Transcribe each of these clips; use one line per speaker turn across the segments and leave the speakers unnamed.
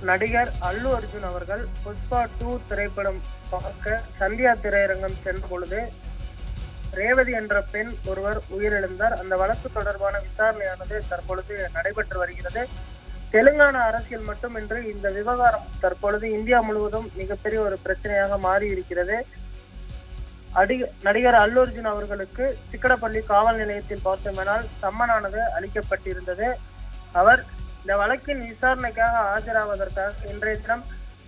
நடிகர் அல்லு அர்ஜுன் அவர்கள் புஷ்பா 2 திரைப்படம் பார்க்க சந்தியா திரையரங்கம் சென்ற பொழுது ரேவதி என்ற பெண் ஒருவர் உயிரிழந்தார். அந்த வழக்கு தொடர்பான விசாரணையானது தற்பொழுது நடைபெற்று வருகிறது. தெலுங்கானா அரசியல் மட்டுமின்றி இந்த விவகாரம் தற்பொழுது இந்தியா முழுவதும் மிகப்பெரிய ஒரு பிரச்சனையாக மாறி இருக்கிறது. நடிகர் அல்லு அர்ஜுன் அவர்களுக்கு சிக்கடப்பள்ளி காவல் நிலையத்தில் பார்த்தோமெனால் சம்மனானது அளிக்கப்பட்டிருந்தது. அவர் இந்த வழக்கின் விசாரணைக்காக ஆஜராவதற்காக இன்றைய தினம்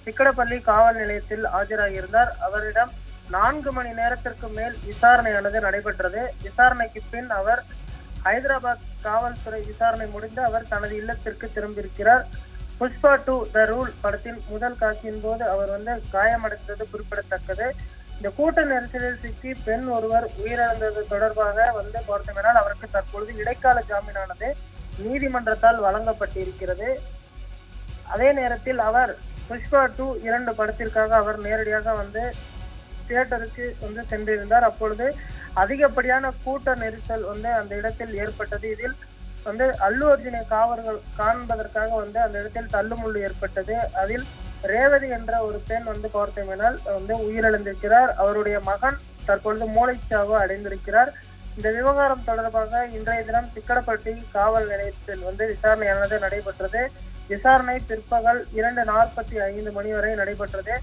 சிக்கடப்பள்ளி காவல் நிலையத்தில் ஆஜராகியிருந்தார். அவரிடம் 4 மணி நேரத்திற்கு மேல் விசாரணையானது நடைபெற்றது. விசாரணைக்கு பின் அவர் ஹைதராபாத் காவல்துறை விசாரணை முடிந்து அவர் தனது இல்லத்திற்கு திரும்பியிருக்கிறார். புஷ்பா 2 த ரூல் படத்தின் முதல் காட்சியின் போது அவர் காயமடைந்தது குறிப்பிடத்தக்கது. இந்த கூட்ட நெரிசலில் சிக்கி பெண் ஒருவர் உயிரிழந்தது தொடர்பாக பார்த்தோம்னால் அவருக்கு தற்பொழுது இடைக்கால ஜாமீனானது நீதிமன்றத்தால் வழங்கப்பட்டிருக்கிறது. அதே நேரத்தில் அவர் புஷ்பா 2 2 படத்திற்காக அவர் நேரடியாக தியேட்டருக்கு சென்றிருந்தார். அப்பொழுது அதிகப்படியான கூட்ட நெரிசல் அந்த இடத்தில் ஏற்பட்டது. இதில் அல்லு அர்ஜுனை காண்பதற்காக அந்த இடத்தில் தள்ளுமுள்ளு ஏற்பட்டது. அதில் ரேவதி என்ற ஒரு பெண் பார்த்தோமெனால் உயிரிழந்திருக்கிறார். அவருடைய மகன் தற்பொழுது மூளைச்சாவு அடைந்திருக்கிறார். இந்த விவகாரம் தொடர்பாக இன்றைய தினம் சிக்கடப்பட்டி காவல் நிலையத்தில் விசாரணையானது நடைபெற்றது. விசாரணை பிற்பகல் 2:45 மணி வரை நடைபெற்றது.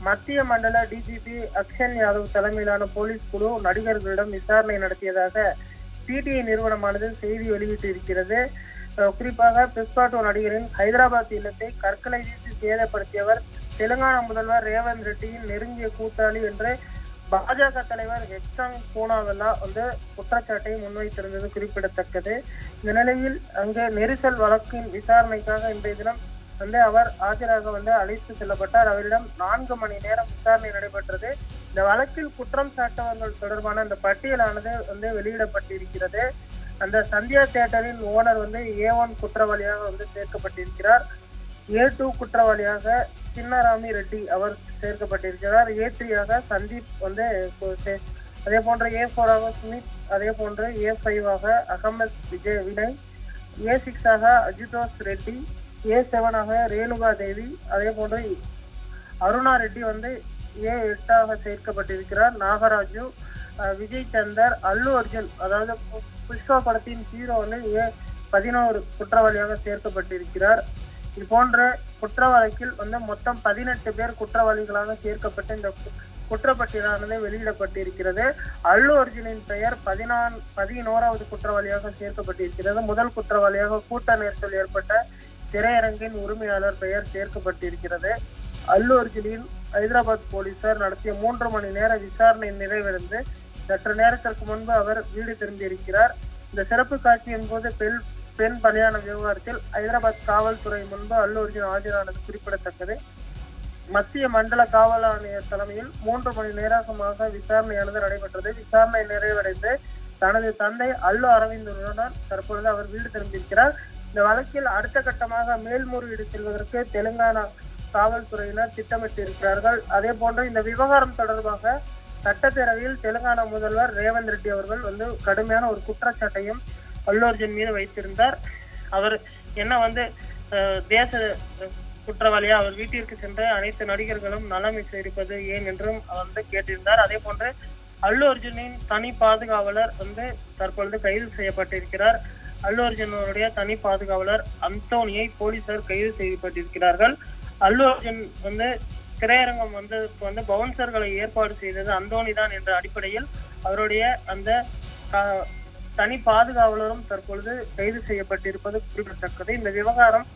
மத்திய மண்டல டிஜிபி அக்ஷன் யாதவ் தலைமையிலான போலீஸ் குழு நடிகர்களிடம் விசாரணை நடத்தியதாக பிடிஐ நிறுவனமானது செய்தி வெளியிட்டிருக்கிறது. குறிப்பாக புஷ்பா 2 நடிகரின் ஹைதராபாத் இல்லத்தை கற்களை வீசி சேதப்படுத்தியவர் தெலுங்கானா முதல்வர் ரேவந்த் ரெட்டியின் நெருங்கிய கூட்டாளி என்று பாஜக தலைவர் ஹெச்எம் பூனாவல்லா குற்றச்சாட்டை முன்வைத்திருந்தது குறிப்பிடத்தக்கது. இந்த நிலையில் அங்கே நெரிசல் வழக்கின் விசாரணைக்காக இன்றைய தினம் அவர் ஆஜராக அழைத்து செல்லப்பட்டார். அவரிடம் 4 மணி நேரம் விசாரணை நடைபெற்றது. இந்த வழக்கில் குற்றம் சாட்டவர்கள் தொடர்பான அந்த பட்டியலானது வெளியிடப்பட்டிருக்கிறது. அந்த சந்தியா தியேட்டரின் ஓனர் A1 குற்றவாளியாக சேர்க்கப்பட்டிருக்கிறார். A2 குற்றவாளியாக சின்னராமி ரெட்டி அவர் சேர்க்கப்பட்டிருக்கிறார். A3 சந்தீப் அதே போன்ற A4 சுமித், அதே போன்று A5 Ahmed Vinay, A6 அஜிதோஷ் Reddy, A7 Renuka தேவி, அதே போன்று அருணா ரெட்டி A8 சேர்க்கப்பட்டிருக்கிறார். நாகராஜு, விஜய் சந்தர், அல்லு அர்ஜுன் அதாவது புஷ்பா படத்தின் ஹீரோ A11 குற்றவாளியாக சேர்க்கப்பட்டிருக்கிறார். இது போன்ற குற்ற வழக்கில் மொத்தம் 18 பேர் குற்றவாளிகளாக சேர்க்கப்பட்டு இந்த குற்றப்பட்டியலானது வெளியிடப்பட்டிருக்கிறது. அல்லு அர்ஜுனின் பெயர் 11வது குற்றவாளியாக சேர்க்கப்பட்டிருக்கிறது. முதல் குற்றவாளியாக கூட்ட நெரிசல் ஏற்பட்ட திரையரங்கின் உரிமையாளர் பெயர் சேர்க்கப்பட்டிருக்கிறது. அல்லு அர்ஜுனின் ஹைதராபாத் போலீசார் நடத்திய 3 மணி நேர விசாரணை நிறைவடைந்து சற்று நேரத்திற்கு முன்பு அவர் வீடு திரும்பியிருக்கிறார். இந்த சிறப்பு காட்சியின் போது பெண் பலியான விவகாரத்தில் ஹைதராபாத் காவல்துறை முன்பு அல்லு அர்ஜுன் ஆஜரானது குறிப்பிடத்தக்கது. மத்திய மண்டல காவல் ஆணையர் தலைமையில் 3 மணி நேரமாக விசாரணையானது நடைபெற்றது. விசாரணை நிறைவடைந்து தனது தந்தை அல்லு அரவிந்துடன் தற்பொழுது அவர் வீடு திரும்பியிருக்கிறார். இந்த வழக்கில் அடுத்த கட்டமாக மேல்முறையீடு செல்வதற்கு தெலுங்கானா காவல்துறையினர் திட்டமிட்டிருக்கிறார்கள். அதே போன்று இந்த விவகாரம் தொடர்பாக சட்டப்பேரவையில் தெலுங்கானா முதல்வர் ரேவந்த் ரெட்டி அவர்கள் கடுமையான ஒரு குற்றச்சாட்டையும் அல்லு அர்ஜுன் மீது வைத்திருந்தார். அவர் என்ன தேச குற்றவாளியா அவர் வீட்டிற்கு சென்று அனைத்து நடிகர்களும் நலம் விசாரிப்பது ஏன் என்றும் கேட்டிருந்தார். அதே போன்று அல்லு அர்ஜுனின் தனி பாதுகாவலர் தற்பொழுது கைது செய்யப்பட்டிருக்கிறார். அல்லு அர்ஜுனுடைய தனி பாதுகாவலர் அந்தோனியை போலீசார் கைது செய்யப்பட்டிருக்கிறார்கள். அல்லு அர்ஜுன் திரையரங்கம் பவுன்சர்களை ஏற்பாடு செய்தது அந்தோனி தான் என்ற அடிப்படையில் அவருடைய அந்த தனி பாதுகாவலரும் தற்பொழுது கைது செய்யப்பட்டிருப்பது குறிப்பிடத்தக்கது. இந்த விவகாரம்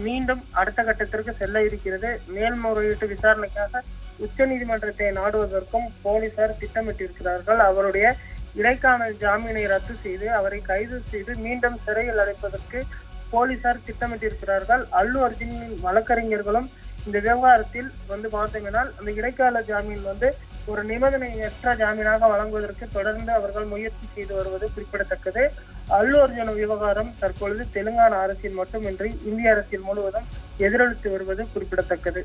மீண்டும் அடுத்த கட்டத்திற்கு செல்ல இருக்கிறது. மேல்முறையீட்டு விசாரணைக்காக உச்ச நீதிமன்றத்தை நாடுவதற்கும் போலீசார் திட்டமிட்டிருக்கிறார்கள். அவருடைய இடைக்கால ஜாமீனை ரத்து செய்து அவரை கைது செய்து மீண்டும் சிறையில் அடைப்பதற்கு போலீசார் திட்டமிட்டிருக்கிறார்கள். அல்லு அர்ஜுனின் வழக்கறிஞர்களும் இந்த விவகாரத்தில் பார்த்தீங்கன்னா அந்த இடைக்கால ஜாமீன் ஒரு நிபந்தனையற்ற ஜாமீனாக வழங்குவதற்கு தொடர்ந்து அவர்கள் முயற்சி செய்து வருவது குறிப்பிடத்தக்கது. அல்லு அர்ஜுன் விவகாரம் தற்பொழுது தெலுங்கானா அரசியல் மட்டுமின்றி இந்திய அரசியல் முழுவதும் எதிரொலித்து வருவது குறிப்பிடத்தக்கது.